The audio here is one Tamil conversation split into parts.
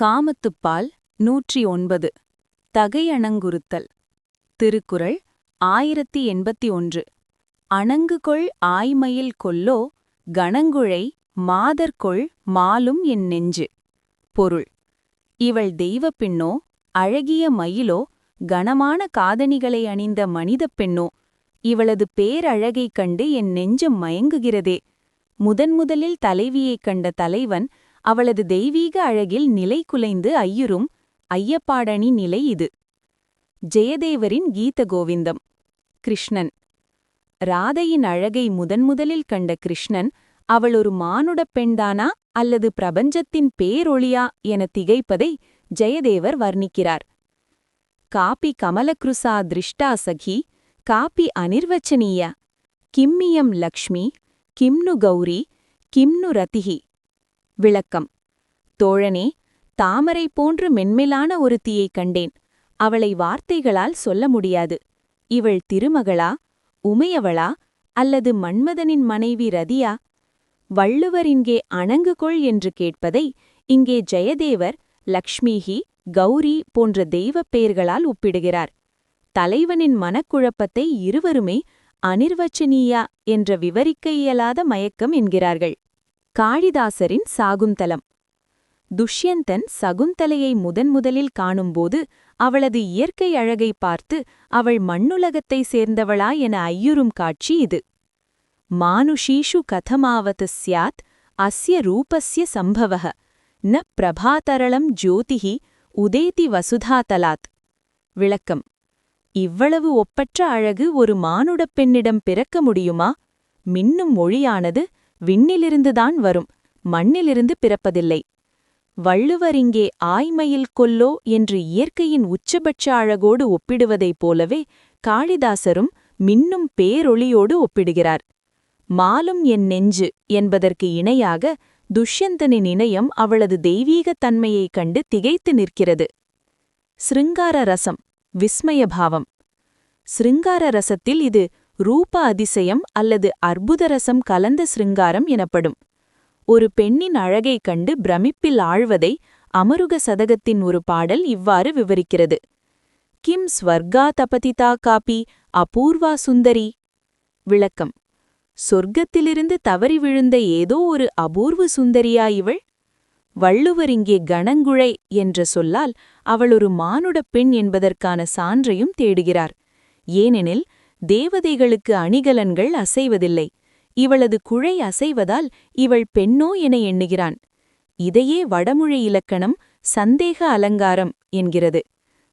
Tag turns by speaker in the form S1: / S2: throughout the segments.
S1: காமத்துப்பால் 109 தகையணங்குறுத்தல். திருக்குறள் 1081. அணங்குகொள் ஆய்மயில் கொல்லோ கணங்குழை மாதர்கொள் மாலும் என் நெஞ்சு. பொருள்: இவள் தெய்வப் பெண்ணோ, அழகிய மயிலோ, கனமான காதணிகளை அணிந்த மனிதப் பெண்ணோ, இவளது பேரழகைக் கண்டு என் நெஞ்சம் மயங்குகிறதே. முதன்முதலில் தலைவியைக் கண்ட தலைவன் அவளது தெய்வீக அழகில் நிலை குலைந்து ஐயுறும் ஐயப்பாடணி நிலை இது. ஜெயதேவரின் கீத கோவிந்தம். கிருஷ்ணன். ராதையின் அழகை முதன்முதலில் கண்ட கிருஷ்ணன் அவள் ஒரு மானுடப் பெண்தானா அல்லது பிரபஞ்சத்தின் பேரொளியா என திகைப்பதை ஜெயதேவர் வர்ணிக்கிறார். காபி கமலக்ருசா திருஷ்டா சகி காபி அனிர்வச்சனீய கிம்மியம் லக்ஷ்மி கிம்னு கௌரி கிம்னு ரதிஹி. விளக்கம்: தோழனே, தாமரை போன்று மென்மைலான ஒருத்தியைக் கண்டேன். அவளை வார்த்தைகளால் சொல்ல முடியாது. இவள் திருமகளா, உமையவளா, அல்லது மன்மதனின் மனைவி ரதியா? வள்ளுவர் இங்கே அணங்குகொள் என்று கேட்பதை இங்கே ஜெயதேவர் லக்ஷ்மிஹி, கௌரி போன்ற தெய்வப் பெயர்களால் ஒப்பிடுகிறார். தலைவனின் மனக்குழப்பத்தை இருவருமே அனிர்வச்சனீயா என்ற விவரிக்க இயலாத மயக்கம் என்கிறார்கள். காளிதாசரின் சாகுந்தலம். துஷ்யந்தன் சகுந்தலையை முதன்முதலில் காணும்போது அவளது இயற்கை அழகை பார்த்து அவள் மண்ணுலகத்தை சேர்ந்தவளா என ஐயுறும் காட்சி இது. மானுஷீஷு கதமாவத் ஸ்யாத் அஸ்ய ரூபஸ்ய சம்பவஹ ந பிரபாதரளம் ஜோதிஹி உதேதி வசுதாதலாத். விளக்கம்: இவ்வளவு ஒப்பற்ற அழகு ஒரு மானுடப் பெண்ணிடம் பிறக்க முடியுமா? மின்னும் ஒளியானது விண்ணிலிருந்துதான் வரும், மண்ணிலிருந்து பிறப்பதில்லை. வள்ளுவர் இங்கே ஆய்மயில் கொல்லோ என்று இயற்கையின் உச்சபட்ச அழகோடு ஒப்பிடுவதைப் போலவே காளிதாசரும் மின்னும் பேரொளியோடு ஒப்பிடுகிறார். மாலும் என் நெஞ்சு என்பதற்கு இணையாக துஷ்யந்தனின் இணையம் அவளது தெய்வீகத் தன்மையைக் கண்டு திகைத்து நிற்கிறது. சிருங்கார ரசம், விஸ்மயபாவம். சிருங்கார ரசத்தில் இது ரூப அதிசயம் அல்லது அற்புதரசம் கலந்த சிருங்காரம் எனப்படும். ஒரு பெண்ணின் அழகைக் கண்டு பிரமிப்பில் ஆழ்வதை அமருக சதகத்தின் ஒரு பாடல் இவ்வாறு விவரிக்கிறது: கிம் ஸ்வர்கா தபதிதா காபி அபூர்வா சுந்தரி. விளக்கம்: சொர்க்கத்திலிருந்து தவறி விழுந்த ஏதோ ஒரு அபூர்வ சுந்தரியா இவள்? வள்ளுவர் இங்கே கணங்குழை என்ற சொல்லால் அவள் ஒரு மானுடப் பெண் என்பதற்கான சான்றையும் தேடுகிறார். ஏனெனில் தேவதைகளுக்கு அணிகலன்கள் அசைவதில்லை. இவளது குழை அசைவதால் இவள் பெண்ணோ என எண்ணுகிறான். இதையே வடமொழி இலக்கணம் சந்தேக அலங்காரம் என்கிறது.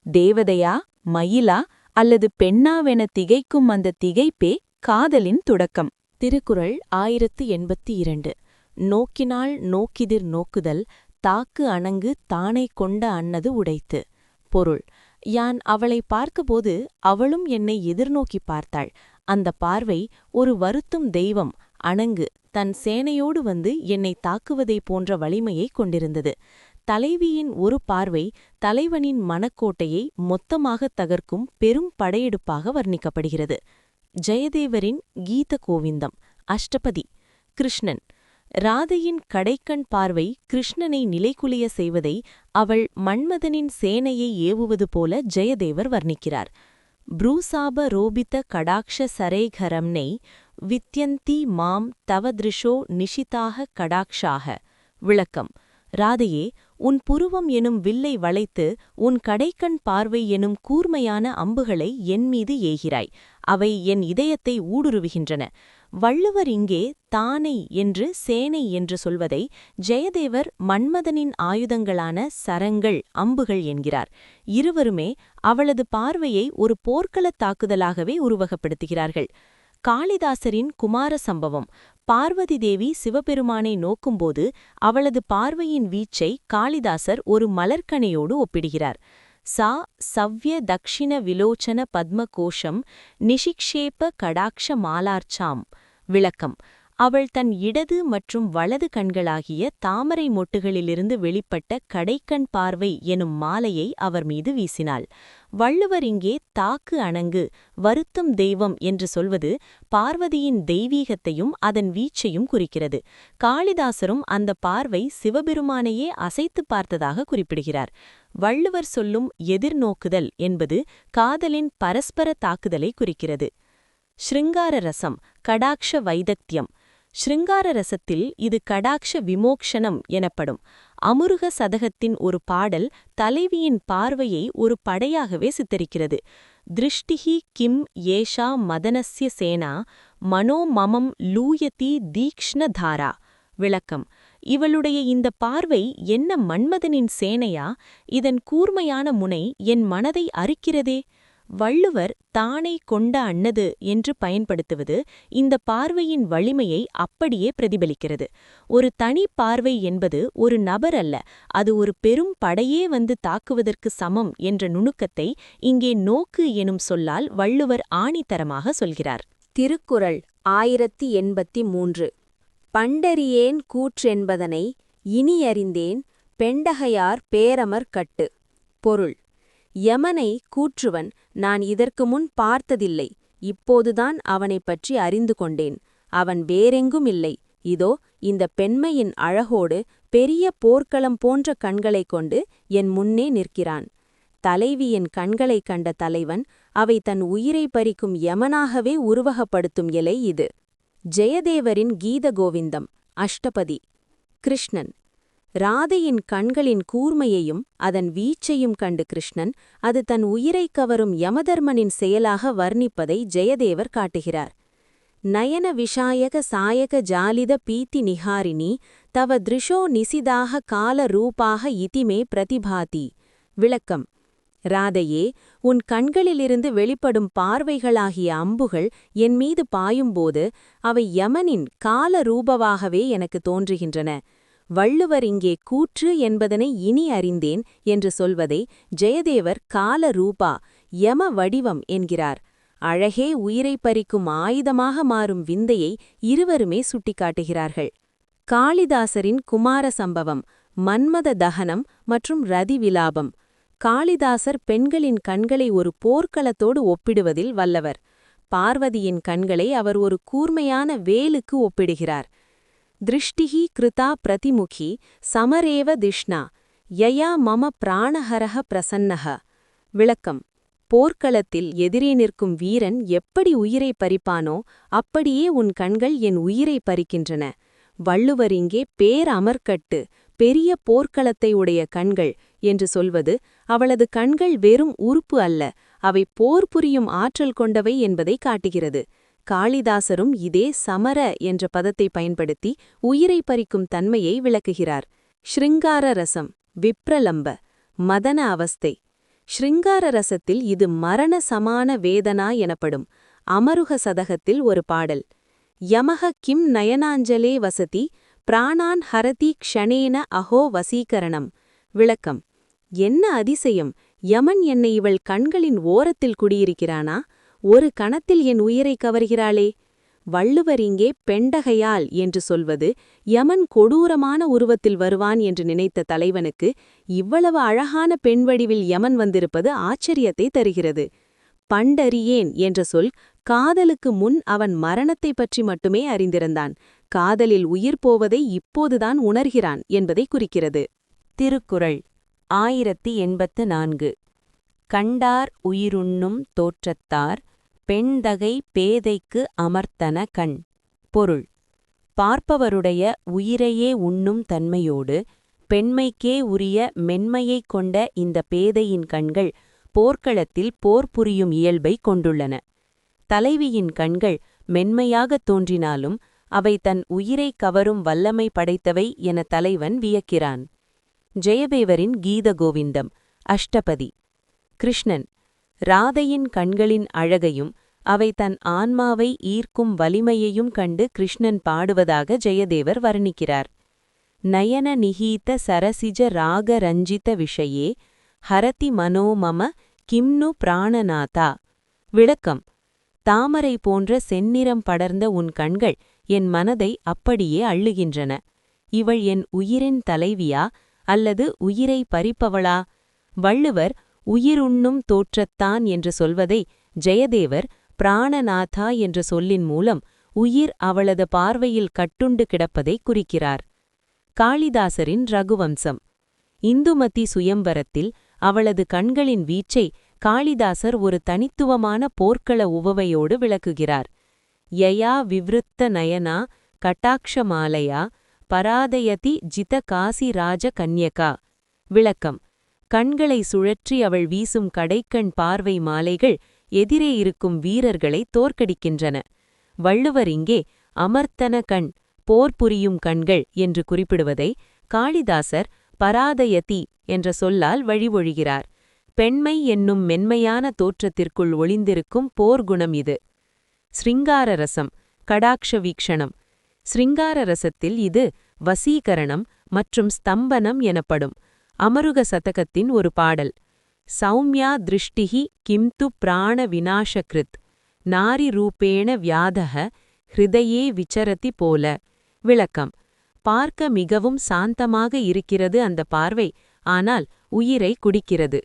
S1: தேவதையா, மயிலா அல்லது பெண்ணாவென திகைக்கும் அந்த திகைப்பே காதலின் தொடக்கம்.
S2: திருக்குறள் 1082. நோக்கினாள் நோக்கிதிர் நோக்குதல் தாக்கு அணங்கு தானை கொண்ட அன்னது உடைத்து. பொருள்: யான் அவளை பார்க்கபோது அவளும் என்னை எதிர்நோக்கி பார்த்தாள். அந்த பார்வை ஒரு வருத்தும் தெய்வம் அணங்கு தன் சேனையோடு வந்து என்னை தாக்குவதைப் போன்ற வலிமையைக் கொண்டிருந்தது. தலைவியின் ஒரு பார்வை தலைவனின் மனக்கோட்டையை மொத்தமாகத் தகர்க்கும் பெரும் படையெடுப்பாக வர்ணிக்கப்படுகிறது. ஜெயதேவரின் கீத கோவிந்தம். அஷ்டபதி. கிருஷ்ணன். ராதையின் கடைக்கண் பார்வை கிருஷ்ணனை நிலைகுலைய செய்வதை அவள் மன்மதனின் சேனையை ஏவுவது போல ஜெயதேவர் வர்ணிக்கிறார். ப்ரூசாப ரோபித கடாக்ஷ சரேகரம்னை வித்யந்தி மாம் தவதிருஷோ நிஷிதாக கடாக்ஷாக. விளக்கம்: ராதையே, உன் புருவம் எனும் வில்லை வளைத்து உன் கடைக்கண் பார்வை எனும் கூர்மையான அம்புகளை என் மீது ஏகிறாய். அவை என் இதயத்தை ஊடுருவுகின்றன. வள்ளுவர் இங்கே தானை என்று சேனை என்று சொல்வதை ஜெயதேவர் மன்மதனின் ஆயுதங்களான சரங்கள், அம்புகள் என்கிறார். இருவருமே அவளது பார்வையை ஒரு போர்க்களத் தாக்குதலாகவே உருவகப்படுத்துகிறார்கள். காளிதாசரின் குமார சம்பவம். பார்வதி தேவி சிவபெருமானை நோக்கும்போது அவளது பார்வையின் வீச்சை காளிதாசர் ஒரு மலர்க்கணையோடு ஒப்பிடுகிறார். சா சவ்ய தக்ஷிண விலோச்சன பத்ம கோஷம் நிஷிக்ஷேப கடாக்ஷ மாலார்ச்சாம். விளக்கம்: அவள் தன் இடது மற்றும் வலது கண்களாகிய தாமரை மொட்டுகளிலிருந்து வெளிப்பட்ட கடைக்கண் பார்வை எனும் மாலையை அவர் மீது வீசினாள். வள்ளுவர் இங்கே தாக்கு அணங்கு வருத்தும் தெய்வம் என்று சொல்வது பார்வதியின் தெய்வீகத்தையும் அதன் வீச்சையும் குறிக்கிறது. காளிதாசரும் அந்த பார்வை சிவபெருமானையே அசைத்து பார்த்ததாக குறிப்பிடுகிறார். வள்ளுவர் சொல்லும் எதிர்நோக்குதல் என்பது காதலின் பரஸ்பர தாக்குதலை குறிக்கிறது. ஸ்ருங்கார ரசம் கடாக்ஷ வைதக்தியம். ஸ்ருங்கார ரசத்தில் இது கடாக்ஷ விமோக்ஷனம் எனப்படும். அமுருக சதகத்தின் ஒரு பாடல் தலைவியின் பார்வையை ஒரு படையாகவே சித்தரிக்கிறது. திருஷ்டிஹி கிம் ஏஷா மதனஸ்ய சேனா மனோ மமம் லூயதி தீக்ஷ்ணதாரா. விளக்கம்: இவளுடைய இந்த பார்வை என்ன மன்மதனின் சேனையா? இதன் கூர்மையான முனை என் மனதை அரிக்கிறதே. வள்ளுவர் தானை கொண்ட அன்னது என்று பயன்படுத்துவது இந்த பார்வையின் வலிமையை அப்படியே பிரதிபலிக்கிறது. ஒரு தனி பார்வை என்பது ஒரு நபர் அல்ல, அது ஒரு பெரும் படையே வந்து தாக்குவதற்கு சமம் என்ற நுணுக்கத்தை இங்கே நோக்கு எனும் சொல்லால் வள்ளுவர் ஆணித்தரமாக சொல்கிறார்.
S1: திருக்குறள் 1083. பண்டறியேன் கூற்றென்பதனை இனியறிந்தேன் பெண்டகையார் பேரமர் கட்டு. பொருள்: யமனை கூற்றுவன் நான் இதற்கு முன் பார்த்ததில்லை, இப்போதுதான் அவனைப் பற்றி அறிந்து கொண்டேன். அவன் வேறெங்கும் இல்லை, இதோ இந்த பெண்மையின் அழகோடு பெரிய போர்க்களம் போன்ற கண்களைக் கொண்டு என் முன்னே நிற்கிறான். தலைவியின் கண்களைக் கண்ட தலைவன் அவை தன் உயிரை பறிக்கும் யமனாகவே உருவகப்படுத்தும் எலை இது. ஜெயதேவரின் கீத கோவிந்தம் அஷ்டபதி. கிருஷ்ணன். ராதையின் கண்களின் கூர்மையையும் அதன் வீச்சையும் கண்டு கிருஷ்ணன் அது தன் உயிரைக் கவரும் யமதர்மனின் செயலாக வர்ணிப்பதை ஜெயதேவர் காட்டுகிறார். நயன விஷாயக சாயக ஜாலித பீத்தி நிஹாரிணி தவ திருஷோ நிசிதாக கால ரூபாக இதிமே பிரதிபாதி. விளக்கம்: ராதையே, உன் கண்களிலிருந்து வெளிப்படும் பார்வைகளாகிய அம்புகள் என் மீது பாயும்போது அவை யமனின் கால ரூபவாகவே எனக்கு தோன்றுகின்றன. வள்ளுவர் இங்கே கூற்று என்பதனை இனி அறிந்தேன் என்று சொல்வதை ஜெயதேவர் கால ரூபா யம வடிவம் என்கிறார். அழகே உயிரை பறிக்கும் ஆயுதமாக மாறும் விந்தையை இருவருமே சுட்டிக்காட்டுகிறார்கள். காளிதாசரின் குமார சம்பவம், மன்மத தகனம் மற்றும் ரதி விலாபம். காளிதாசர் பெண்களின் கண்களை ஒரு போர்க்களத்தோடு ஒப்பிடுவதில் வல்லவர். பார்வதியின் கண்களை அவர் ஒரு கூர்மையான வேலுக்கு ஒப்பிடுகிறார். திருஷ்டிஹி கிருதா பிரதிமுகி சமரேவ திஷ்ணா யயா மம பிராணஹரஹ பிரசன்னஹ. விளக்கம்: போர்க்களத்தில் எதிரே நிற்கும் வீரன் எப்படி உயிரை பறிப்பானோ அப்படியே உன் கண்கள் என் உயிரை பறிக்கின்றன. வள்ளுவர் இங்கே பேரமர்கட்டு பெரிய போர்க்களத்தை உடைய கண்கள் என்று சொல்வது அவளது கண்கள் வெறும் உறுப்பு அல்ல, அவை போர் புரியும் ஆற்றல் கொண்டவை என்பதை காட்டுகிறது. காளிதாசரும் இதே சமர என்ற பதத்தை பயன்படுத்தி உயிரை பறிக்கும் தன்மையை விளக்குகிறார். ஸ்ருங்கார ரசம் விப்ரலம்ப மதன அவஸ்தை. ஸ்ருங்கார ரசத்தில் இது மரண சமான வேதனா எனப்படும். அமருக சதகத்தில் ஒரு பாடல்: யமக கிம் நயனாஞ்சலே வசதி பிராணான் ஹரதி க்ஷணேன அஹோ வசீகரணம். விளக்கம்: என்ன அதிசயம்! யமன் என்னை இவள் கண்களின் ஓரத்தில் குடியிருக்கிறானா? ஒரு கணத்தில் என் உயிரை கவர்கிறாளே. வள்ளுவர் இங்கே பெண்டகையால் என்று சொல்வது யமன் கொடூரமான உருவத்தில் வருவான் என்று நினைத்த தலைவனுக்கு இவ்வளவு அழகான பெண் வடிவில் யமன் வந்திருப்பது ஆச்சரியத்தை தருகிறது. பண்டறியேன் என்ற சொல் காதலுக்கு முன் அவன் மரணத்தைப் பற்றி மட்டுமே அறிந்திருந்தான். காதலில் உயிர் போவதை இப்போதுதான் உணர்கிறான் என்பதை குறிக்கிறது.
S2: திருக்குறள் 1084. கண்டார் உயிருண்ணும் தோற்றத்தார் பெண்தகை பேதைக்கு அமர்த்தன கண். பொருள்: பார்ப்பவருடைய உயிரையே உண்ணும் தன்மையோடு பெண்மைக்கே உரிய மென்மையைக் கொண்ட இந்த பேதையின் கண்கள் போர்க்களத்தில் போர் புரியும் இயல்பை கொண்டுள்ளன. தலைவியின் கண்கள் மென்மையாகத் தோன்றினாலும் அவை தன் உயிரை கவரும் வல்லமை படைத்தவை என தலைவன் வியக்கிறான். ஜெயதேவரின் கீத கோவிந்தம் அஷ்டபதி. கிருஷ்ணன். ராதையின் கண்களின் அழகையும் அவை தன் ஆன்மாவை ஈர்க்கும் வலிமையையும் கண்டு கிருஷ்ணன் பாடுவதாக ஜெயதேவர் வர்ணிக்கிறார். நயன நிஹீத சரசிஜ ராக ரஞ்சித விஷயே ஹரதி மனோமம கிம்னு பிராணநாதா. விளக்கம்: தாமரை போன்ற செந்நிறம் படர்ந்த உன் கண்கள் என் மனதை அப்படியே அள்ளுகின்றன. இவள் என் உயிரின் தலைவியா அல்லது உயிரை பறிப்பவளா? வள்ளுவர் உயிருண்ணும் தோற்றத்தான் என்று சொல்வதை ஜெயதேவர் பிராணநாதா என்ற சொல்லின் மூலம் உயிர் அவளது பார்வையில் கட்டுண்டு கிடப்பதை குறிக்கிறார். காளிதாசரின் ரகுவம்சம். இந்துமதி சுயம்பரத்தில் அவளது கண்களின் வீச்சை காளிதாசர் ஒரு தனித்துவமான போர்க்கள உவமையோடு விளக்குகிறார். யயா விவ்ருத்த நயனா கட்டாக்ஷமாலயா பராதயதி ஜித காசி ராஜ கன்யகா. விளக்கம்: கண்களை சுழற்றி அவள் வீசும் கடைக்கண் பார்வை மாலைகள் எதிரே இருக்கும் வீரர்களை தோற்கடிக்கின்றன. வள்ளுவர் இங்கே அமர்த்தன கண், போர் புரியும் கண்கள் என்று குறிப்பிடுவதை காளிதாசர் பராதயதி என்ற சொல்லால் வழிமொழிகிறார். பெண்மை என்னும் மென்மையான தோற்றத்திற்குள் ஒளிந்திருக்கும் போர்க்குணம் இது. ஸ்ருங்கார ரசம், கடாக்ஷ வீக்ஷணம். ஸ்ருங்கார ரசத்தில் இது வசீகரணம் மற்றும் ஸ்தம்பனம் எனப்படும். அமருக சதகத்தின் ஒரு பாடல். சௌமியா திருஷ்டிஹி கிம்து பிராண விநாசகிருத் நாரி ரூபேண வியாதக ஹிருதயே விசரதி போல. விளக்கம்: பார்க்க மிகவும் சாந்தமாக இருக்கிறது அந்த பார்வை, ஆனால் உயிரை குடிக்கிறது.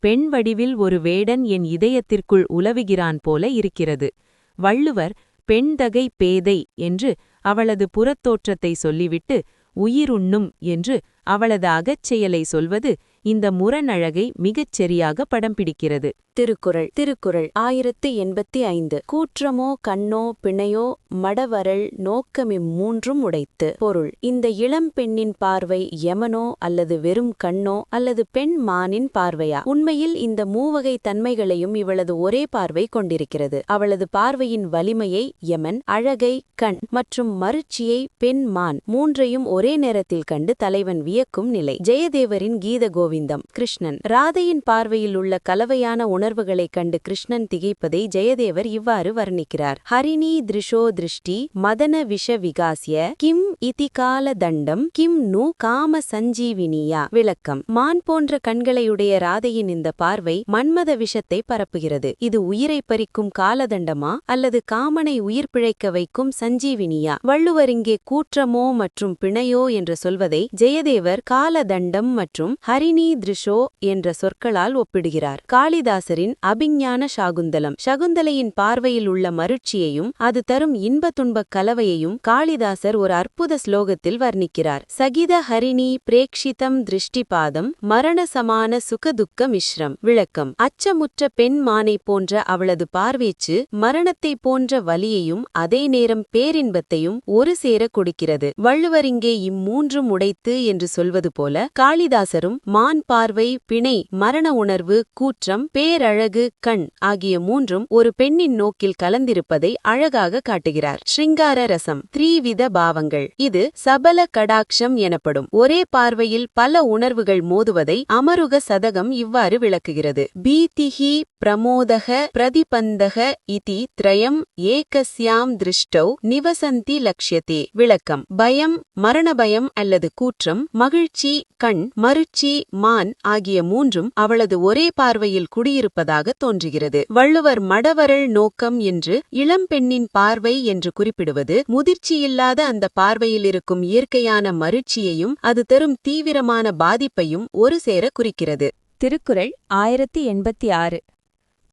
S2: பெண் வடிவில் ஒரு வேடன் என் இதயத்திற்குள் உலவுகிறான் போல இருக்கிறது. வள்ளுவர் பெண்தகை பேதை என்று அவளது புறத்தோற்றத்தை சொல்லிவிட்டு உயிருண்ணும் என்று அவளது அகச்செயலை சொல்வது இந்த முரணழகை மிகச் சரியாக படம் பிடிக்கிறது.
S1: திருக்குறள் 1085. கூற்றமோ கண்ணோ பிணையோ மடவரல் நோக்கமிம் மூன்றும் உடைத்து. பொருள்: இந்த இளம் பெண்ணின் பார்வை யமனோ அல்லது வெறும் கண்ணோ அல்லது பெண் மானின் பார்வையா? உண்மையில் இந்த மூவகை தன்மைகளையும் இவளது ஒரே பார்வை கொண்டிருக்கிறது. அவளது பார்வையின் வலிமையை யமன், அழகை கண் மற்றும் மருட்சியை பெண் மான் மூன்றையும் ஒரே நேரத்தில் கண்டு தலைவன் வியக்கும் நிலை. ஜெயதேவரின் கீத கோவிந்தம். கிருஷ்ணன். ராதையின் பார்வையில் உள்ள கலவையான உணர்வுகளைக் கண்டு கிருஷ்ணன் திகைப்பதை ஜெயதேவர் இவ்வாறு வர்ணிக்கிறார். ஹரிணீ திருஷோ திருஷ்டி மதன விஷ விகாசிய கிம் இதி கால தண்டம் கிம் நு காம சஞ்சீவினியா. விளக்கம்: மான் போன்ற கண்களையுடைய ராதையின் இந்த பார்வை மன்மத விஷத்தை பரப்புகிறது. இது உயிரை பறிக்கும் காலதண்டமா அல்லது காமனை உயிர் பிழைக்க வைக்கும் சஞ்சீவினியா? வள்ளுவர் இங்கே கூற்றமோ மற்றும் பிணையோ என்று சொல்வதை ஜெயதேவர் காலதண்டம் மற்றும் ஹரிணீ திருஷோ என்ற சொற்களால் ஒப்பிடுகிறார். காளிதாசரின் அபிஞான சாகுந்தலம். சகுந்தலையின் பார்வையில் உள்ள மருட்சியையும் அது தரும் இன்ப துன்பக் கலவையையும் காளிதாசர் ஒரு அற்புத ஸ்லோகத்தில் வர்ணிக்கிறார். சகித ஹரிணி பிரேக்ஷிதம் திருஷ்டிபாதம் மரண சமான சுகதுக்க மிஸ்ரம். விளக்கம்: அச்சமுற்ற பெண் மானை போன்ற அவளது பார்வேச்சு மரணத்தை போன்ற வலியையும் அதே நேரம் பேரின்பத்தையும் ஒரு சேர கொடுக்கிறது. வள்ளுவர் இங்கே இம்மூன்றும் உடைத்து என்று சொல்வது போல காளிதாசரும் மான் பார்வை, பிணை, மரண உணர்வு, கூற்றம், பேரழகு, கண் ஆகிய மூன்றும் ஒரு பெண்ணின் நோக்கில் கலந்திருப்பதை அழகாக காட்டுகிறார். ஸ்ருங்கார ரசம். த்ரீவித பாவங்கள். இது சபல கடாக்ஷம் எனப்படும். ஒரே பார்வையில் பல உணர்வுகள் மோதுவதை அமருக சதகம் இவ்வாறு விளக்குகிறது. பீதிஹி பிரமோதக பிரதிபந்தக இதி த்ரயம் ஏகஸ்யாம் திருஷ்டௌ நிவசந்தி லக்ஷ்யதே. விளக்கம்: பயம், மரணபயம் அல்லது கூற்றம், மகிழ்ச்சி, கண், மருட்சி, மான் ஆகிய மூன்றும் அவளது ஒரே பார்வையில் குடியிருப்பதாக தோன்றுகிறது. வள்ளுவர் மடவரல் நோக்கம் என்று இளம்பெண்ணின் பார்வை என்று குறிப்பிடுவது முதிர்ச்சியில்லாத அந்த பார்வையில் இருக்கும் இயற்கையான மருட்சியையும் அது தரும் தீவிரமான பாதிப்பையும் ஒரு சேர குறிக்கிறது.
S2: திருக்குறள் 1086.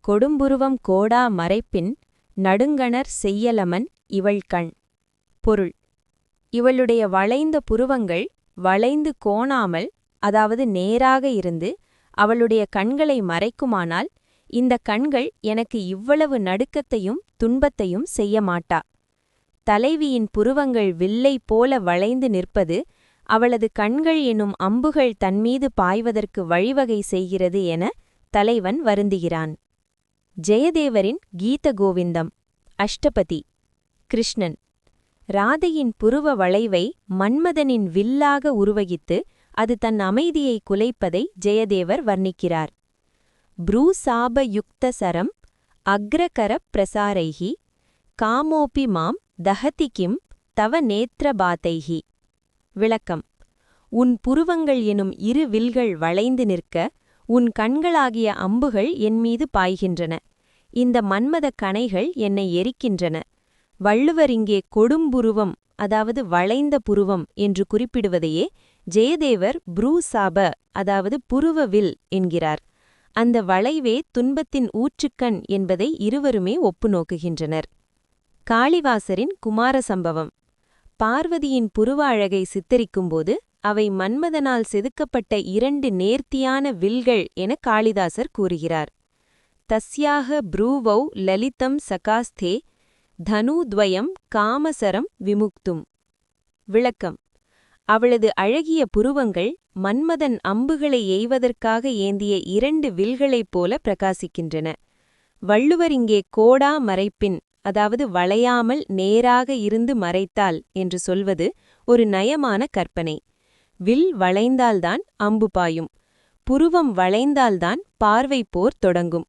S2: கொடும்புருவம் கோடா மறைப்பின் நடுங்கணர் செய்யலமன் இவள் கண். பொருள்: இவளுடைய வளைந்த புருவங்கள் வளைந்து கோணாமல், அதாவது நேராக இருந்து அவளுடைய கண்களை மறைக்குமானால் இந்த கண்கள் எனக்கு இவ்வளவு நடுக்கத்தையும் துன்பத்தையும் செய்ய மாட்டா. தலைவியின் புருவங்கள் வில்லை போல வளைந்து நிற்பது அவளது கண்கள் எனும் அம்புகள் தன்மீது பாய்வதற்கு வழிவகை செய்கிறது என தலைவன் வருந்துகிறான். ஜெயதேவரின் கீத கோவிந்தம். அஷ்டபதி. கிருஷ்ணன். ராதையின் புருவ வளைவை மன்மதனின் வில்லாக உருவகித்து அது தன் அமைதியை குலைப்பதை ஜெயதேவர் வர்ணிக்கிறார். ப்ரூசாப யுக்த சரம் அக்ரகர பிரசாரைஹி காமோபி மாம் தஹதி கிம் தவ நேத்ரபாதைஹி. விளக்கம்: உன் புருவங்கள் எனும் இரு வில்கள் வளைந்து நிற்க உன் கண்களாகிய அம்புகள் என்மீது பாய்கின்றன. இந்த மன்மத கணைகள் என்னை எரிக்கின்றன. வள்ளுவர் இங்கே கொடும்புருவம், அதாவது வளைந்த புருவம் என்று குறிப்பிடுவதையே ஜெயதேவர் ப்ரூசாப, அதாவது புருவவில் என்கிறார். அந்த வளைவே துன்பத்தின் ஊற்றுக்கண் என்பதை இருவருமே ஒப்பு நோக்குகின்றனர். காளிவாசரின் குமார சம்பவம். பார்வதியின் புருவ அழகை சித்தரிக்கும்போது அவை மன்மதனால் செதுக்கப்பட்ட 2 நேர்த்தியான வில்கள் என காளிதாசர் கூறுகிறார். தஸ்யாக ப்ரூவௌ லலிதம் சகாஸ்தே தனுத்வயம் காமசரம் விமுக்தும். விளக்கம்: அவளது அழகிய புருவங்கள் மன்மதன் அம்புகளை எய்வதற்காக ஏந்திய 2 வில்களைப் போல பிரகாசிக்கின்றன. வள்ளுவர் இங்கே கோடா மறைப்பின், அதாவது வளையாமல் நேராக இருந்து மறைத்தால் என்று சொல்வது ஒரு நயமான கற்பனை. வில் வளைந்தால்தான் அம்பு பாயும், புருவம் வளைந்தால்தான் பார்வை போர் தொடங்கும்.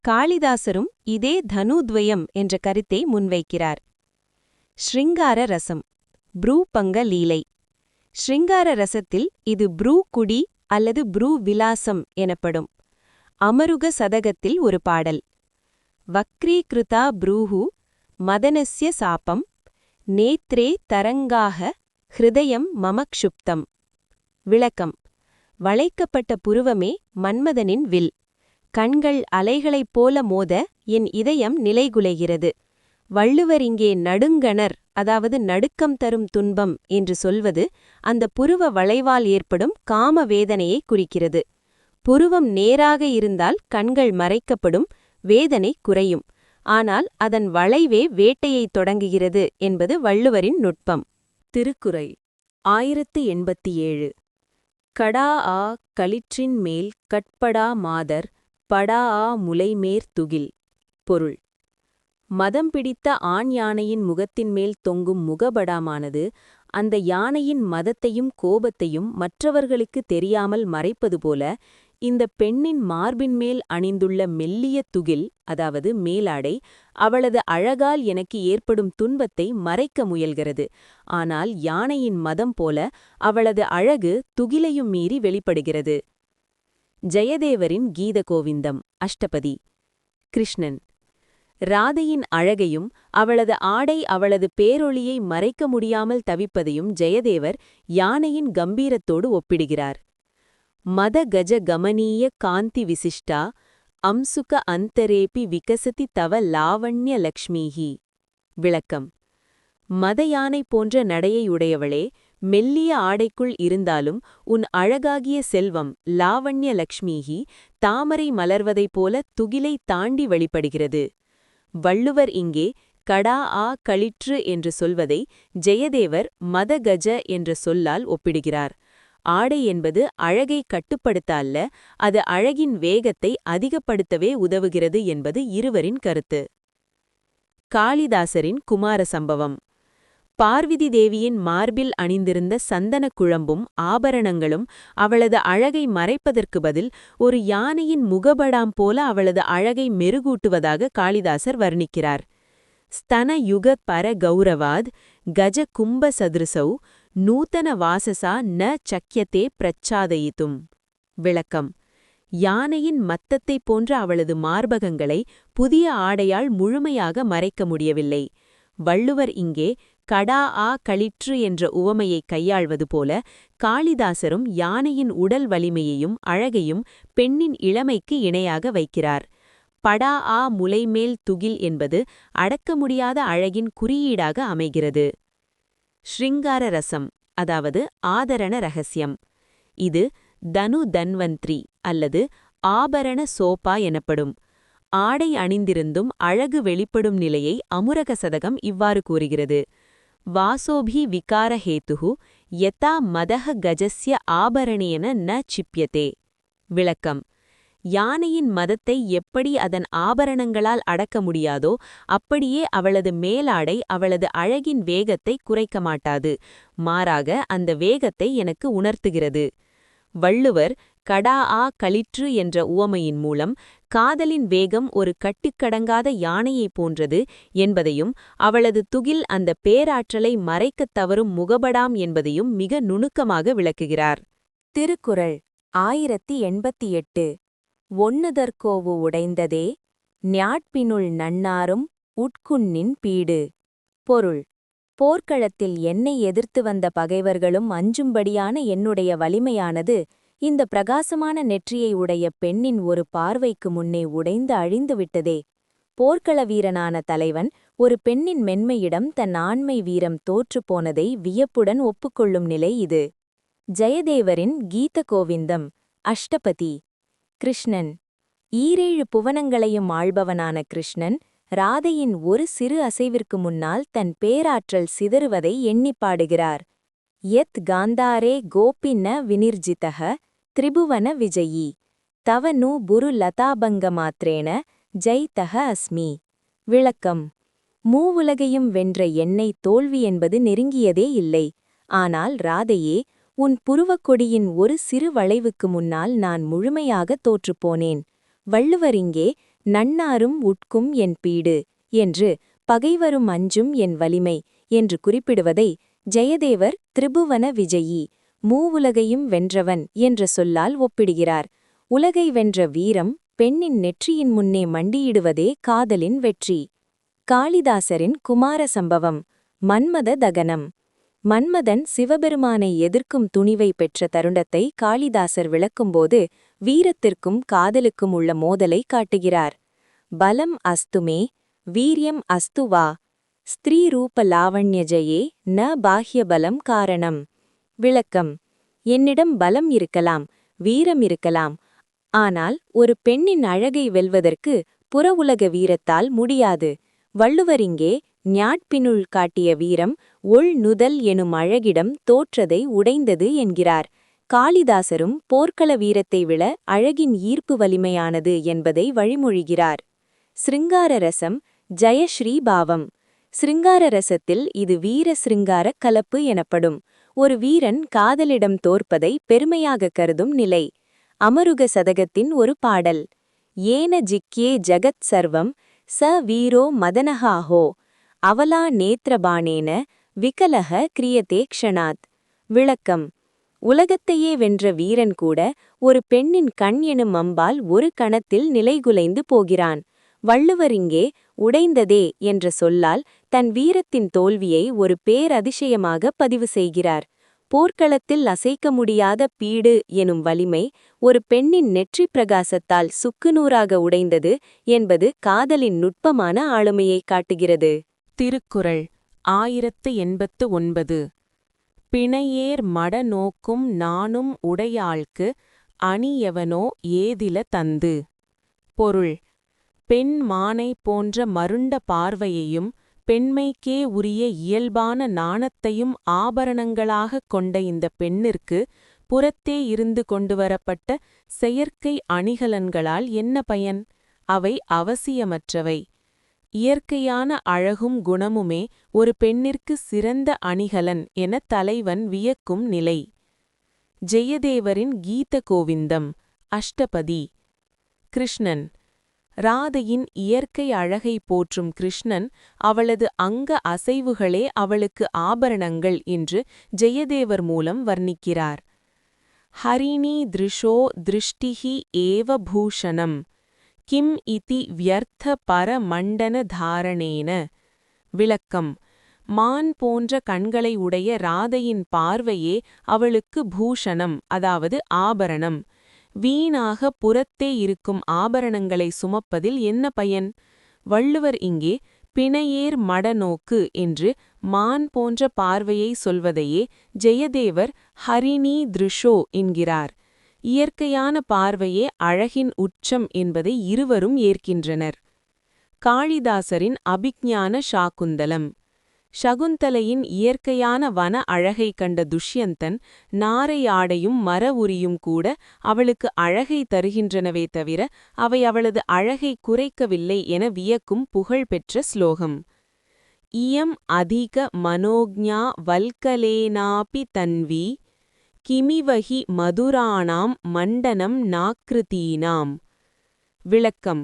S2: காளிதாசரும் இதே தனுத்வயம் என்ற கருத்தை முன்வைக்கிறார். ஸ்ருங்கார ரசம். ப்ரூபங்க லீலை. ஸ்ருங்கார ரசத்தில் இது ப்ரூ குடி அல்லது ப்ரூ விலாசம் எனப்படும். அமருக சதகத்தில் ஒரு பாடல். வக்ரீகிருதா ப்ரூஹு மதனஸ்ய சாபம் நேத்ரே தரங்காக ஹிருதயம் மமக்ஷுப்தம். விளக்கம்: வளைக்கப்பட்ட புருவமே மன்மதனின் வில். கண்கள் அலைகளைப் போல மோத என் இதயம் நிலைகுலைகிறது. வள்ளுவர் இங்கே நடுங்கணர், அதாவது நடுக்கம் தரும் துன்பம் என்று சொல்வது அந்த புருவ வளைவால் ஏற்படும் காம வேதனையை குறிக்கிறது. புருவம் நேராக இருந்தால் கண்கள் மறைக்கப்படும், வேதனை குறையும். ஆனால் அதன் வளைவே வேட்டையைத் தொடங்குகிறது என்பது வள்ளுவரின் நுட்பம்.
S1: திருக்குறள் 1087. கடா ஆ களிற்றின் மேல் கட்படா மாதர் படா ஆ முலைமேர் துகில். பொருள்: மதம் பிடித்த ஆண் யானையின் முகத்தின் மேல் தொங்கும் முகபடாமானது அந்த யானையின் மதத்தையும் கோபத்தையும் மற்றவர்களுக்கு தெரியாமல் மறைப்பது போல, இந்த பெண்ணின் மார்பின் மேல் அணிந்துள்ள மெல்லிய துகில், அதாவது மேலாடை, அவளது அழகால் எனக்கு ஏற்படும் துன்பத்தை மறைக்க முயல்கிறது. ஆனால் யானையின் மதம் போல அவளது அழகு துகிலையும் மீறி வெளிப்படுகிறது. ஜெயதேவரின் கீத கோவிந்தம் அஷ்டபதி. கிருஷ்ணன். ராதையின் அழகையும் அவளது ஆடை அவளது பேரொளியை மறைக்க முடியாமல் தவிப்பதையும் ஜெயதேவர் யானையின் கம்பீரத்தோடு ஒப்பிடுகிறார். மத கஜ கமனீய காந்தி விசிஷ்டா அம்சுக அந்தரேபி விகசதி தவ லாவண்ய லக்ஷ்மீஹி. விளக்கம்: மத யானை போன்ற நடையையுடையவளே, மெல்லிய ஆடைக்குள் இருந்தாலும் உன் அழகாகிய செல்வம் லாவண்ய லக்ஷ்மீஹி தாமரை மலர்வதைப் போல துகிலை தாண்டி வெளிப்படுகிறது. வள்ளுவர் இங்கே கடா ஆ களிற்று என்று சொல்வதை ஜெயதேவர் மத கஜ என்ற சொல்லால் ஒப்பிடுகிறார். ஆடை என்பது அழகை கட்டுப்படுத்த அல்ல, அது அழகின் வேகத்தை அதிகப்படுத்தவே உதவுகிறது என்பது இருவரின் கருத்து. காளிதாசரின் குமார சம்பவம். பார்வதி தேவியின் மார்பில் அணிந்திருந்த சந்தனக் குழம்பும் ஆபரணங்களும் அவளது அழகை மறைப்பதற்கு பதில் ஒரு யானையின் முகபடாம் போல அவளது அழகை மெருகூட்டுவதாக காளிதாசர் வர்ணிக்கிறார். ஸ்தன யுக பர கௌரவாத் கஜ கும்ப சதுருசௌ நூத்தன வாசசா ந சக்கியத்தே பிரச்சாதயித்தும். விளக்கம்: யானையின் மத்தத்தைப் போன்ற அவளது மார்பகங்களை புதிய ஆடையால் முழுமையாக மறைக்க முடியவில்லை. வள்ளுவர் இங்கே கடா ஆ களிற்று என்ற உவமையை கையாள்வது போல காளிதாசரும் யானையின் உடல் வலிமையையும் அழகையும் பெண்ணின் இளமைக்கு இணையாக வைக்கிறார். படா ஆ முலைமேல் துகில் என்பது அடக்க முடியாத அழகின் குறியீடாக அமைகிறது. ஸ்ருங்கார ரசம், அதாவது ஆதரண ரகசியம். இது தனு தன்வந்திரி அல்லது ஆபரண சோபா எனப்படும். ஆடை அணிந்திருந்தும் அழகு வெளிப்படும் நிலையை அமுரக சதகம் இவ்வாறு கூறுகிறது. வாசோபி விகாரஹேதுஹு யதா மதஹ கஜஸ்ய ஆபரணேன ந சிப்யதே. விளக்கம்: யானையின் மதத்தை எப்படி அதன் ஆபரணங்களால் அடக்க முடியாதோ அப்படியே அவளது மேலாடை அவளது அழகின் வேகத்தை குறைக்க மாட்டாது, மாறாக அந்த வேகத்தை எனக்கு உணர்த்துகிறது. வள்ளுவர் கடா ஆ களிற்று என்ற உவமையின் மூலம் காதலின் வேகம் ஒரு கட்டுக்கடங்காத யானையைப் போன்றது என்பதையும் அவளது துகில் அந்த பேராற்றலை மறைக்கத் தவறும் முகபடாம் என்பதையும் மிக நுணுக்கமாக விளக்குகிறார். திருக்குறள் 1088. ஒண்ணுதற்கோவு உடைந்ததே ஞாட்பினுள் நன்னாரும் உட்குண்ணின் பீடு. பொருள்: போர்க்களத்தில் என்னை எதிர்த்து வந்த பகைவர்களும் அஞ்சும்படியான என்னுடைய வலிமையானது இந்த பிரகாசமான நெற்றியை உடைய பெண்ணின் ஒரு பார்வைக்கு முன்னே உடைந்து அழிந்துவிட்டதே. போர்க்கள வீரனான தலைவன் ஒரு பெண்ணின் மென்மையிடம் தன் ஆண்மை வீரம் தோற்றுப்போனதை வியப்புடன் ஒப்புக்கொள்ளும் நிலை இது. ஜெயதேவரின் கீத கோவிந்தம். அஷ்டபதி. கிருஷ்ணன். ஈரேழு புவனங்களையும் ஆள்பவனான கிருஷ்ணன் ராதையின் ஒரு சிறு அசைவிற்கு முன்னால் தன் பேராற்றல் சிதறுவதை எண்ணிப் பாடுகிறார். யத் காந்தாரே கோபி ந வினிர்ஜிதஹ திரிபுவன விஜயி தவ நு புரு லதாபங்க மாத்ரேன ஜெய்தஹ அஸ்மி. விளக்கம்: மூவுலகையும் வென்ற என்னை தோல்வி என்பது நெருங்கியதே இல்லை. ஆனால் ராதையே, உன் புருவக்கொடியின் ஒரு சிறு வளைவுக்கு முன்னால் நான் முழுமையாக தோற்றுப்போனேன். வள்ளுவர் இங்கே நன்னாரும் உட்கும் என் பீடு என்று பகைவரும் அஞ்சும் என் வலிமை என்று குறிப்பிடுவதை ஜெயதேவர் திரிபுவன விஜயி, மூவுலகையும் வென்றவன் என்ற சொல்லால் ஒப்பிடுகிறார். உலகை வென்ற வீரம் பெண்ணின் நெற்றியின் முன்னே மண்டியிடுவதே காதலின் வெற்றி. காளிதாசரின் குமார சம்பவம். மன்மத தகனம். மன்மதன் சிவபெருமானை எதிர்க்கும் துணிவை பெற்ற தருணத்தை காளிதாசர் விளக்கும்போது வீரத்திற்கும் காதலுக்கும் உள்ள மோதலை காட்டுகிறார். பலம் அஸ்துமே வீரியம் அஸ்து வா ஸ்திரீ ரூப லாவண்யஜயே ந பாஹ்யபலம் காரணம். விளக்கம்: என்னிடம் பலம் இருக்கலாம், வீரம் இருக்கலாம், ஆனால் ஒரு பெண்ணின் அழகை வெல்வதற்கு புற உலக வீரத்தால் முடியாது. வள்ளுவர் இங்கே ஞாட்பினுள் காட்டிய வீரம் ஒள் நுதல் எனும் அழகிடம் தோற்றதை உடைந்தது என்கிறார். காளிதாசரும் போர்க்கள வீரத்தை விட அழகின் ஈர்ப்பு வலிமையானது என்பதை வழிமொழிகிறார். சிருங்கார ரசம். ஜெயஸ்ரீ பாவம். சிருங்கார ரசத்தில் இது வீர சிருங்கார கலப்பு எனப்படும். ஒரு வீரன் காதலிடம் தோற்பதை பெருமையாக கருதும் நிலை. அமருக சதகத்தின் ஒரு பாடல். ஏன ஜிக்யே ஜகத் சர்வம் ச வீரோ மதனஹாஹோ அவலா நேத்ரபாணேன விகலஹ கிரியதே க்ஷணாத். விளக்கம்: உலகத்தையே வென்ற வீரன் கூட ஒரு பெண்ணின் கண் எனும் அம்பால் ஒரு கணத்தில் நிலைகுலைந்து போகிறான். வள்ளுவர் இங்கே உடைந்ததே என்ற சொல்லால் தன் வீரத்தின் தோல்வியை ஒரு பேரதிசயமாக பதிவு செய்கிறார். போர்க்களத்தில் அசைக்க முடியாத பீடு எனும் வலிமை ஒரு பெண்ணின் நெற்றி பிரகாசத்தால் சுக்குநூறாக உடைந்தது என்பது காதலின் நுட்பமான ஆளுமையை காட்டுகிறது.
S2: திருக்குறள் 1089. பிணையேர் மட நோக்கும் நாணும் உடையாள்க்கு அணியவனோ ஏதில தந்து. பொருள்: பெண் மானை போன்ற மருண்ட பார்வையையும் பெண்மைக்கே உரிய இயல்பான நாணத்தையும் ஆபரணங்களாகக் கொண்ட இந்த பெண்ணிற்கு புறத்தே இருந்து கொண்டுவரப்பட்ட செயற்கை அணிகலன்களால் என்ன பயன்? அவை அவசியமற்றவை. இயற்கையான அழகும் குணமுமே ஒரு பெண்ணிற்கு சிறந்த அணிகலன் என தலைவன் வியக்கும் நிலை. ஜெயதேவரின் கீத கோவிந்தம். அஷ்டபதி. கிருஷ்ணன். ராதையின் இயற்கை அழகை போற்றும் கிருஷ்ணன் அவளது அங்க அசைவுகளே அவளுக்கு ஆபரணங்கள் என்று ஜெயதேவர் மூலம் வர்ணிக்கிறார். ஹரிணி திருஷோ திருஷ்டிஹி ஏவ பூஷணம் கிம் இதி வியர்த்த பரமண்டன தாரணேன. விளக்கம்: மான் போன்ற கண்களை உடைய ராதையின் பார்வையே அவளுக்கு பூஷணம், அதாவது ஆபரணம். வீணாக புறத்தே இருக்கும் ஆபரணங்களை சுமப்பதில் என்ன பயன்? வள்ளுவர் இங்கே பிணையேர் மடநோக்கு என்று மான் போன்ற பார்வையை சொல்வதையே ஜெயதேவர் ஹரிணி திருஷோ என்கிறார். இயற்கையான பார்வையே அழகின் உச்சம் என்பதை இருவரும் ஏற்கின்றனர். காளிதாசரின் அபிஞான சாகுந்தலம். சகுந்தலையின் இயற்கையான வன அழகை கண்ட துஷ்யந்தன் நாரை ஆடையும் மர உரியும் கூட அவளுக்கு அழகை தருகின்றனவே தவிர அவை அவளது அழகை குறைக்கவில்லை என வியக்கும் புகழ்பெற்ற ஸ்லோகம். இயம் அதிக மனோஜ்ஞா வல்கலேனாபி தன்வி கிமிவஹி மதுராணாம் மண்டனம் நாக்ருதீனாம். விளக்கம்: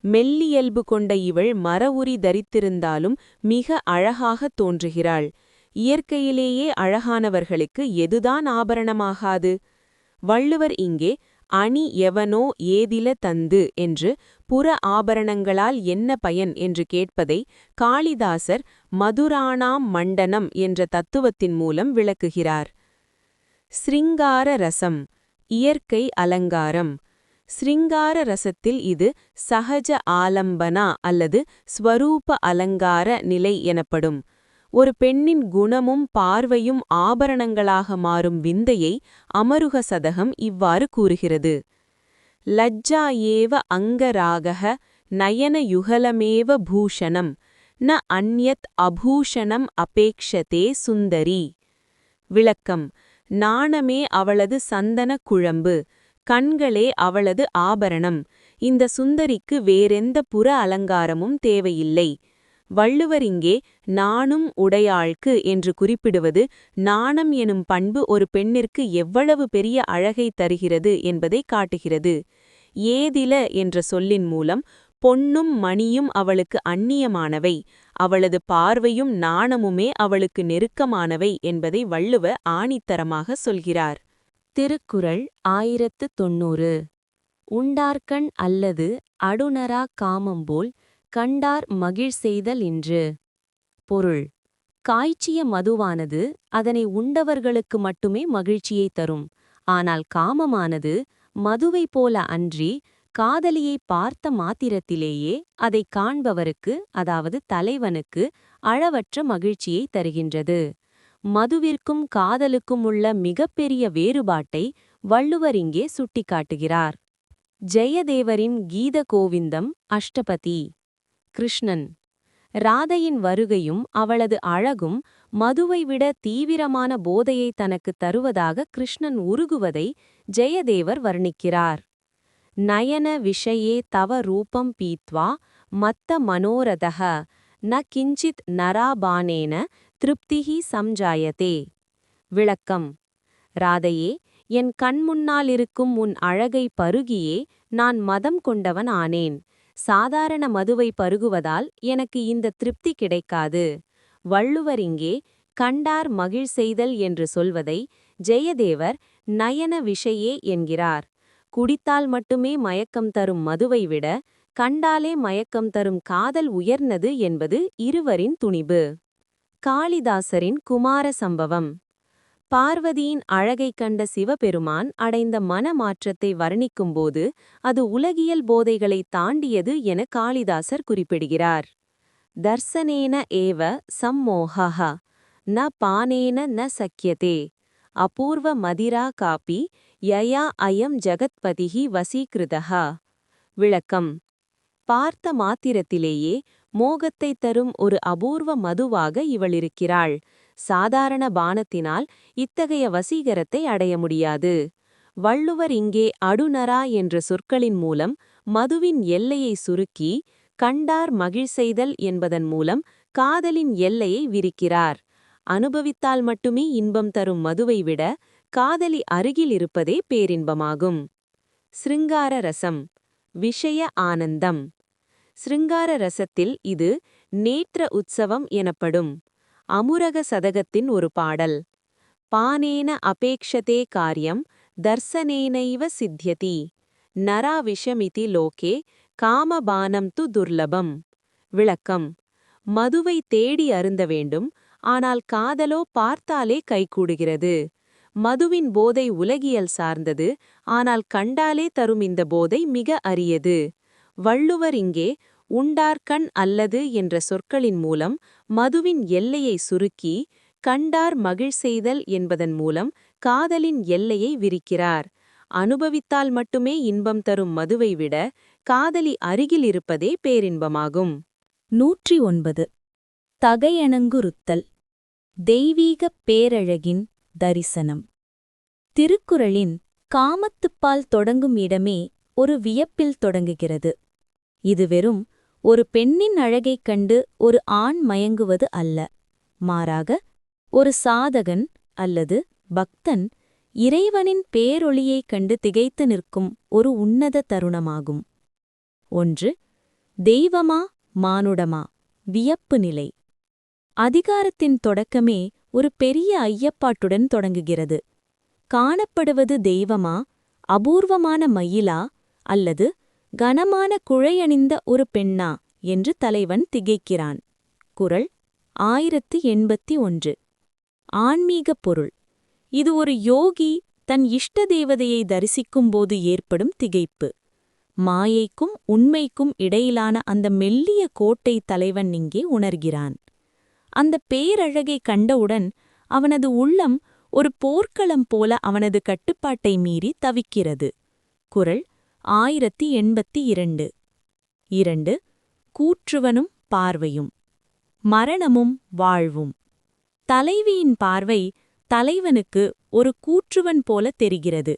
S2: மெல்லியல்பு கொண்ட இவள் மர உரி தரித்திருந்தாலும் மிக அழகாக தோன்றுகிறாள். இயற்கையிலேயே அழகானவர்களுக்கு எதுதான் ஆபரணமாகாது? வள்ளுவர் இங்கே
S1: அணி எவனோ ஏதில தந்து என்று புற ஆபரணங்களால் என்ன பயன் என்று கேட்பதை காளிதாசர் மதுராணாம் மண்டனம் என்ற தத்துவத்தின் மூலம் விளக்குகிறார். ஸ்ருங்கார ரசம், இயற்கை அலங்காரம். ஸ்ருங்கார ரசத்தில் இது சகஜ ஆலம்பனா அல்லது ஸ்வரூப அலங்கார நிலை எனப்படும். ஒரு பெண்ணின் குணமும் பார்வையும் ஆபரணங்களாக மாறும் விந்தையை அமருக சதகம் இவ்வாறு கூறுகிறது. லஜ்ஜா ஏவ அங்கராகः நயன யுகலமேவ பூஷணம் ந அந்யத் அபூஷணம் அபேக்ஷதே சுந்தரி. விளக்கம்: நாணமே அவளது சந்தன குழம்பு, கண்களே அவளது ஆபரணம். இந்த சுந்தரிக்கு வேறெந்த புற அலங்காரமும் தேவையில்லை. வள்ளுவர் இங்கே நாணும் உடையாள்க்கு என்று குறிப்பிடுவது நாணம் எனும் பண்பு ஒரு பெண்ணிற்கு எவ்வளவு பெரிய அழகை தருகிறது என்பதை காட்டுகிறது. ஏதில என்ற சொல்லின் மூலம் பொன்னும் மணியும் அவளுக்கு அந்நியமானவை, அவளது பார்வையும் நாணமுமே அவளுக்கு நெருக்கமானவை என்பதை வள்ளுவ ஆணித்தரமாக சொல்கிறார். திருக்குறள் 1090. உண்டார்கண் அல்லது அடுநரா காமம்போல் கண்டார் மகிழ் செய்தல் இன்று. பொருள்: காய்ச்சிய மதுவானது அதனை உண்டவர்களுக்கு மட்டுமே மகிழ்ச்சியை தரும். ஆனால் காமமானது மதுவைப் போல அன்றி, காதலியை பார்த்த மாத்திரத்திலேயே அதைக் காண்பவருக்கு, அதாவது தலைவனுக்கு அளவற்ற மகிழ்ச்சியை தருகின்றது. மதுவிற்கும் காதலுக்கும் உள்ள மிகப்பெரிய வேறுபாட்டை வள்ளுவர் இங்கே சுட்டிக்காட்டுகிறார். ஜெயதேவரின் கீத கோவிந்தம் அஷ்டபதி. கிருஷ்ணன். ராதையின் வருகையும் அவளது அழகும் மதுவை விட தீவிரமான போதையை தனக்கு தருவதாக கிருஷ்ணன் உருகுவதை ஜெயதேவர் வர்ணிக்கிறார். நயன விஷயே தவ ரூபம் பீத்வா மத்த மனோரதः ந கிஞ்சித் நராபானேன திருப்திஹி சம்ஜாயதே. விளக்கம்: ராதையே, என் கண்முன்னாலிருக்கும் உன் அழகை பருகியே நான் மதம் கொண்டவன் ஆனேன். சாதாரண மதுவை பருகுவதால் எனக்கு இந்த திருப்தி கிடைக்காது. வள்ளுவர் இங்கே கண்டார் மகிழ் செய்தல் என்று சொல்வதை ஜெயதேவர் நயன விஷயே என்கிறார். குடித்தால் மட்டுமே மயக்கம் தரும் மதுவை விட கண்டாலே மயக்கம் தரும் காதல் உயர்ந்தது என்பது இருவரின் துணிபு. காளிதாசரின் குமார சம்பவம். பார்வதியின் அழகைக் கண்ட சிவபெருமான் அடைந்த மன மாற்றத்தை வர்ணிக்கும்போது அது உலகியல் போதைகளை தாண்டியது என காளிதாசர் குறிப்பிடுகிறார். தர்சனேன ஏவ சம்மோஹः ந பானேன ந சக்கியதே அபூர்வ மதிரா காபி யயா அயம் ஜகத்பதிஹி வசீகிருதः. விளக்கம்: பார்த்த மாத்திரத்திலேயே மோகத்தைத் தரும் ஒரு அபூர்வ மதுவாக இவளிருக்கிறாள். சாதாரண பானத்தினால் இத்தகைய வசீகரத்தை அடைய முடியாது. வள்ளுவர் இங்கே அடுநரா என்ற சொற்களின் மூலம் மதுவின் எல்லையை சுருக்கி கண்டார் மகிழ் செய்தல் என்பதன் மூலம் காதலின் எல்லையை விரிக்கிறார். அனுபவித்தால் மட்டுமே இன்பம் தரும் மதுவை விட காதலி அருகில் இருப்பதே பேரின்பமாகும். ஸ்ருங்கார ரசம், விஷய ஆனந்தம். ஸ்ருங்கார ரசத்தில் இது நேத்ர உற்சவம் எனப்படும். அமுரக சதகத்தின் ஒரு பாடல். பானேன அபேக்ஷதே காரியம் தர்சனேனைவ சித்யதி நரா விஷமிதி லோகே காமபானம் து துர்லபம். விளக்கம்: மதுவை தேடி அருந்த வேண்டும், ஆனால் காதலோ பார்த்தாலே கைகூடுகிறது. மதுவின் போதை உலகியல் சார்ந்தது, ஆனால் கண்டாலே தரும் இந்த போதை மிக அரியது. வள்ளுவர் இங்கே உண்டார்கண் அல்லது என்ற சொற்களின் மூலம் மதுவின் எல்லையை சுருக்கி கண்டார் மகிழ் செய்தல் என்பதன் மூலம் காதலின் எல்லையை விரிக்கிறார். அனுபவித்தால் மட்டுமே இன்பம் தரும் மதுவை விட காதலி அருகில் இருப்பதே பேரின்பமாகும்.
S2: 109. தகையணங்குறுத்தல். தெய்வீகப் பேரழகின் தரிசனம். திருக்குறளின் காமத்துப்பால் தொடங்கும் இடமே ஒரு வியப்பில் தொடங்குகிறது. இது வெறும் ஒரு பெண்ணின் அழகைக் கண்டு ஒரு ஆண் மயங்குவது அல்ல, மாறாக ஒரு சாதகன் அல்லது பக்தன் இறைவனின் பேரொளியைக் கண்டு திகைத்து நிற்கும் ஒரு உன்னத தருணமாகும். 1. தெய்வமா மானுடமா? வியப்பு நிலை. அதிகாரத்தின் தொடக்கமே ஒரு பெரிய ஐயப்பாட்டுடன் தொடங்குகிறது. காணப்படுவது தெய்வமா, அபூர்வமான மயிலா அல்லது கனமான குழையணிந்த ஒரு பெண்ணா என்று தலைவன் திகைக்கிறான். குறள் 1081. ஆன்மீகப் பொருள். இது ஒரு யோகி தன் இஷ்ட தேவதையை தரிசிக்கும்போது ஏற்படும் திகைப்பு. மாயைக்கும் உண்மைக்கும் இடையிலான அந்த மெல்லிய கோட்டை தலைவன் இங்கே உணர்கிறான். அந்த பேரழகை கண்டவுடன் அவனது உள்ளம் ஒரு போர்க்களம் போல அவனது கட்டுப்பாட்டை மீறி தவிக்கிறது. குறள் 1082. 2. கூற்றுவனும் பார்வையும். மரணமும் வாழ்வும். தலைவியின் பார்வை தலைவனுக்கு ஒரு கூற்றுவன் போல தெரிகிறது.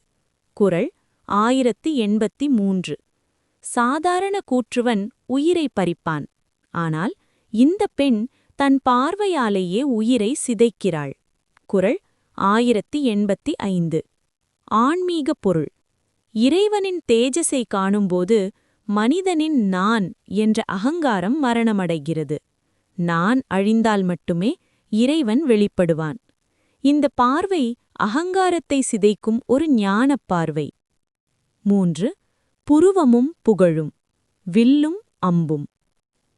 S2: குறள் 1083. சாதாரண கூற்றுவன் உயிரை பறிப்பான். ஆனால் இந்த பெண் தன் பார்வையாலேயே உயிரை சிதைக்கிறாள். குறள் 1085. ஆன்மீகப் பொருள். இறைவனின் தேஜஸை காணும்போது மனிதனின் நான் என்ற அகங்காரம் மரணமடைகிறது. நான் அழிந்தால் மட்டுமே இறைவன் வெளிப்படுவான். இந்த பார்வை அகங்காரத்தை சிதைக்கும் ஒரு ஞானப் பார்வை. 3. புருவமும் புகழும். வில்லும் அம்பும்.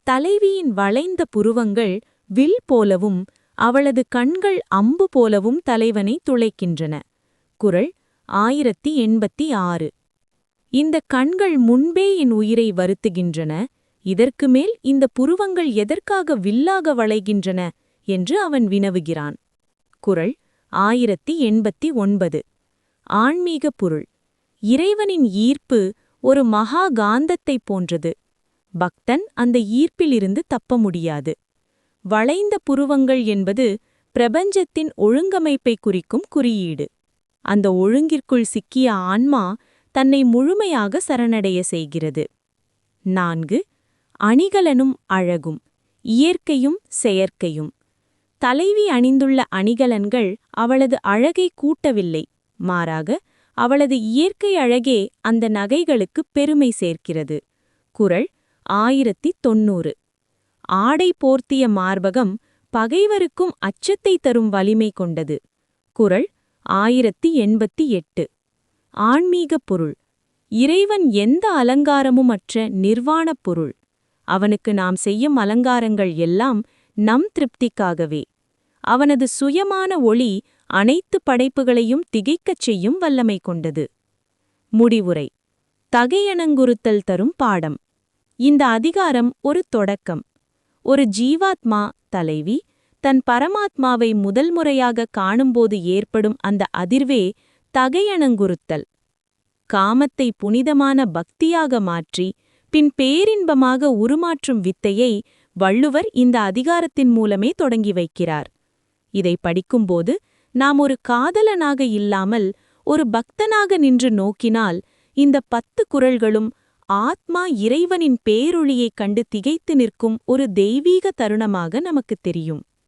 S2: தலைவியின் வளைந்த புருவங்கள் வில் போலவும் அவளது கண்கள் அம்பு போலவும் தலைவனை துளைக்கின்றன. குறள் 1086. இந்த கண்கள் முன்பே என் உயிரை வருத்துகின்றன, இதற்கு மேல் இந்த புருவங்கள் எதற்காக வில்லாக வளைகின்றன என்று அவன் வினவுகிறான். குறள் 1089. ஆன்மீகப் பொருள். இறைவனின் ஈர்ப்பு ஒரு மகா காந்தத்தைப் போன்றது. பக்தன் அந்த ஈர்ப்பிலிருந்து தப்ப முடியாது. வளைந்த புருவங்கள் என்பது பிரபஞ்சத்தின் ஒழுங்கமைப்பை குறிக்கும் குறியீடு. அந்த ஒழுங்கிற்குள் சிக்கிய ஆன்மா தன்னை முழுமையாக சரணடைய செய்கிறது. 4. அணிகலனும் அழகும். இயற்கையும் செயற்கையும். தலைவி அணிந்துள்ள அணிகலன்கள் அவளது அழகை கூட்டவில்லை, மாறாக அவளது இயற்கை அழகே அந்த நகைகளுக்கு பெருமை சேர்க்கிறது. குறள் 1090. ஆடை போர்த்திய மார்பகம் பகைவருக்கும் அச்சத்தை தரும் வலிமை கொண்டது. குறள் 1088. ஆன்மீகப் பொருள். இறைவன் எந்த அலங்காரமும் அற்ற நிர்வாணப் பொருள். அவனுக்கு நாம் செய்யும் அலங்காரங்கள் எல்லாம் நம் திருப்திக்காகவே. அவனது சுயமான ஒளி அனைத்து படைப்புகளையும் திகைக்கச் செய்யும் வல்லமை கொண்டது. முடிவுரை. தகையணங்குறுத்தல் தரும் பாடம். இந்த அதிகாரம் ஒரு தொடக்கம். ஒரு ஜீவாத்மா தலைவி தன் பரமாத்மாவை முதல் முறையாக காணும்போது ஏற்படும் அந்த அதிர்வே தகையணங்குறுத்தல். காமத்தை புனிதமான பக்தியாக மாற்றி பின் பேரின்பமாக உருமாற்றும் வித்தையை வள்ளுவர் இந்த அதிகாரத்தின் மூலமே தொடங்கி வைக்கிறார். இதை படிக்கும்போது நாம் ஒரு காதலனாக இல்லாமல் ஒரு பக்தனாக நின்று நோக்கினால் இந்த 10 குறள்களும் ஆத்மா இறைவனின் பேரொளியைக் கண்டு திகைத்து நிற்கும் ஒரு தெய்வீக தருணமாக நமக்குத் தெரியும்.